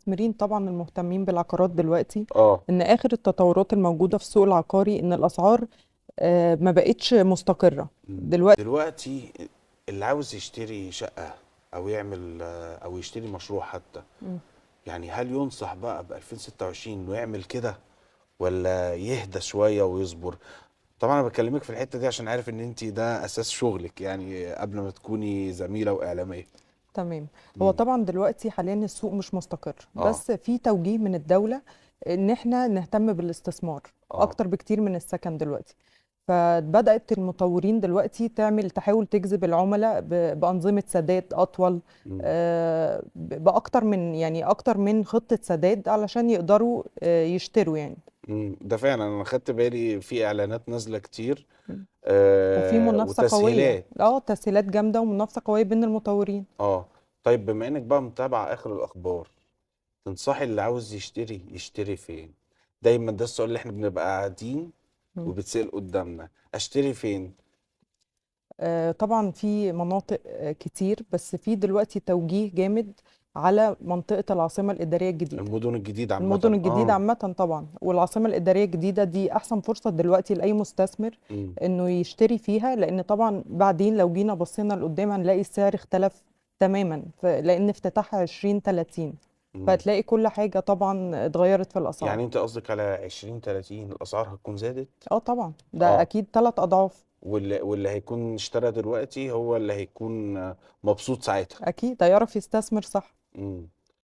المستثمرين طبعا المهتمين بالعقارات دلوقتي اه. ان اخر التطورات الموجودة في السوق العقاري ان الاسعار ما بقتش مستقرة دلوقتي. دلوقتي اللي عاوز يشتري شقة او يعمل او يشتري مشروع حتى، مم. يعني هل ينصح بقى ب 2026 انه يعمل كده ولا يهدى شوية ويصبر؟ طبعا انا بكلمك في الحتة دي عشان عارف ان انت ده اساس شغلك، يعني قبل ما تكوني زميلة واعلامية. تمام. هو مم. طبعا دلوقتي حاليا السوق مش مستقر، اه. بس في توجيه من الدولة ان احنا نهتم بالاستثمار اه. اكتر بكتير من السكن دلوقتي. فبدأت المطورين دلوقتي تحاول تجذب العملاء بأنظمة سداد أطول، مم. بأكتر من أكتر من خطة سداد علشان يقدروا يشتروا يعني. ده فعلا انا خدت بالي في اعلانات نازلة كتير. وفي منافسة قوية، وتسهيلات. تسهيلات جامدة ومنافسة قوية بين المطورين. اه. طيب بما انك بقى متابعة اخر الاخبار، تنصحي اللي عاوز يشتري فين؟ دايما ده السؤال اللي احنا بنبقى قاعدين وبتسأل قدامنا، اشتري فين؟ طبعا في مناطق كتير، بس في دلوقتي توجيه جامد على منطقة العاصمة الإدارية الجديدة. المدن الجديدة المدن عامة. الجديدة عامة طبعا، والعاصمة الإدارية الجديدة دي أحسن فرصة دلوقتي لأي مستثمر مم. إنه يشتري فيها، لأن طبعا بعدين لو جينا بصينا لقدام هنلاقي السعر اختلف تماما، لأن افتتاحها 2030، مم. فهتلاقي كل حاجة طبعا اتغيرت في الأسعار. يعني انت قصدك على 20 30 الاسعار هتكون زادت؟ اه طبعا، ده اه. أكيد 3 أضعاف. واللي هيكون اشترى دلوقتي هو اللي هيكون مبسوط ساعتها. أكيد هيعرف يستثمر صح. مم.